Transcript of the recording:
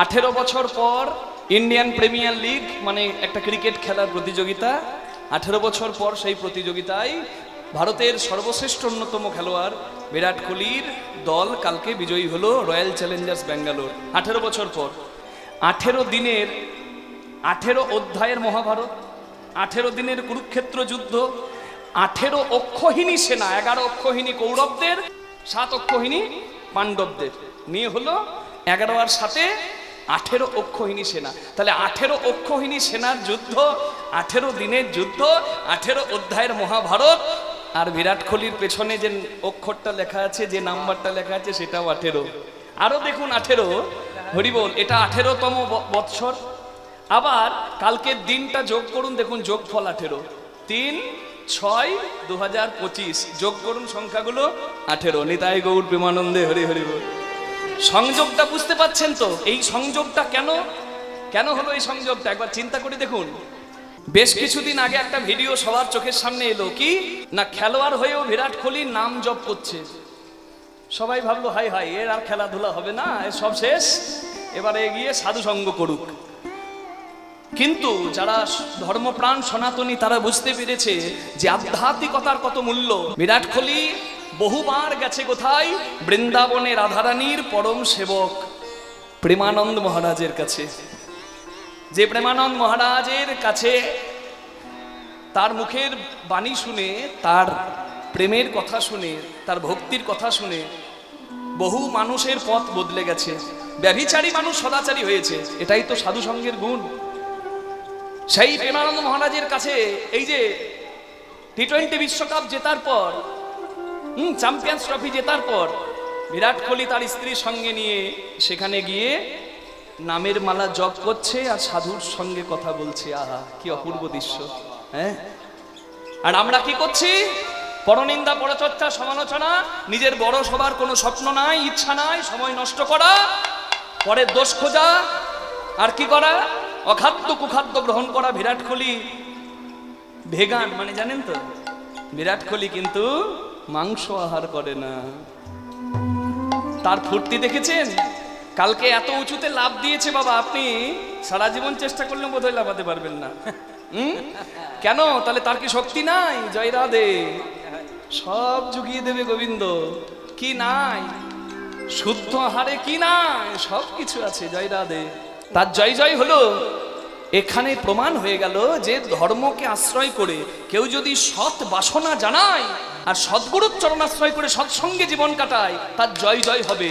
18 বছর পর Indian premier league মানে একটা ক্রিকেট খেলার প্রতিযোগিতা। 18 বছর পর সেই প্রতিযোগিতায় ভারতের সর্বশ্রেষ্ঠ অন্যতম খেলোয়াড় বিরাট কোহলির দল কালকে বিজয়ী হলো রয়্যাল চ্যালেঞ্জার্স ব্যাঙ্গালোর। 18 বছর পর 18 দিনের 18 অধ্যায়ের মহাভারত, 18 দিনের কুরুক্ষেত্র যুদ্ধ, 18 অক্ষহীনী সেনা, 11 অক্ষহীনী কৌরবদের, 7 অক্ষহীনী পাণ্ডবদের নিয়ে হলো 11 আর 7 18 অক্ষহীনী সেনা। তাহলে 18 অক্ষহীনী সেনার যুদ্ধ, 18 দিনের যুদ্ধ, 18 অধ্যায়ের মহাভারত। আর বিরাট কোহলির পেছনে যে অক্ষরটা লেখা আছে, যে নাম্বারটা লেখা আছে, সেটাও 18। আরো দেখুন 18, হরিবোল, এটা 18তম বৎসর। আবার কালকের দিনটা যোগ করুন, দেখুন যোগফল 18, 3-6-2025 যোগ করুন সংখ্যাগুলো 18। নিতাই গৌর প্রেমানন্দে হরি হরি বল। সংযোগটা বুঝতে পাচ্ছেন তো? এই সংযোগটা কেন হলো? এই সংযোগটা একবার চিন্তা করে দেখুন। বেশ কিছুদিন আগে একটা ভিডিও সবার চোখের সামনে এলো, কি না খেলোয়াড় হয়েও বিরাট কোহলির নাম জপ করছে। সবাই ভাবলো হাই হাই, এর আর খেলাধুলা হবে না, এর সব শেষ, এবারে গিয়ে সাধু সঙ্গ করুক। কিন্তু যারা ধর্মপ্রাণ সনাতনী তারা বুঝতে পেরেছে যে আধ্যাত্মিকতার কত মূল্য। বিরাট কোহলি বহুবার গেছে কোথায়? বৃন্দাবনে রাধারানীর পরম সেবক প্রেমানন্দ মহারাজের কাছে। যে প্রেমানন্দ মহারাজের কাছে তার মুখের বাণী শুনে, তার প্রেমের কথা শুনে, তার ভক্তির কথা শুনে বহু মানুষের পথ বদলে গেছে। ব্যভিচারী মানুষ সদাচারী হয়েছে, এটাই তো সাধু সঙ্গের গুণ। সেই প্রেমানন্দ মহারাজের কাছে এই যে টি20 বিশ্বকাপ জেতার পর, চ্যাম্পিয়ন্স ট্রফি জেতার পর বিরাট কোহলি তার স্ত্রীর সঙ্গে নিয়ে সেখানে গিয়ে নামের মালা জপ করছে আর সাধুর সঙ্গে কথা বলছে। আহা, কি অপূর্ব দৃশ্য! হ্যাঁ, আর আমরা কি করছি? পরনিন্দা, পরচর্চা, সমালোচনা, নিজের বড় সবার কোনো স্বপ্ন নাই, ইচ্ছা নাই, সময় নষ্ট করা, পরের দোষ খোঁজা, আর কি করা? অখাদ্য কুখাদ্য গ্রহণ করা। বিরাট কোহলি ভেগান, মানে জানেন তো, বিরাট কোহলি কিন্তু মাংস আহার করে না। তার ফুর্তি দেখেছেন? কালকে এত উঁচুতে লাভ দিয়েছে বাবা, আপনি সারা জীবন চেষ্টা করলে বোধহয় লাফাতে পারবেন না। কেন? তাহলে তার কি শক্তি নাই? জয় রাধে, সব জুগিয়ে দেবে গোবিন্দ। কি নাই? শুদ্ধ আহারে কি নাই? সব কিছু আছে। জয় রাধে, তার জয় জয় হলো। এখানে প্রমাণ হয়ে গেল যে ধর্মকে আশ্রয় করে কেউ যদি সৎ বাসনা জানায় আর সদ্গুরুর চরণ আশ্রয় করে সৎসঙ্গে জীবন কাটায়, তার জয় জয় হবে।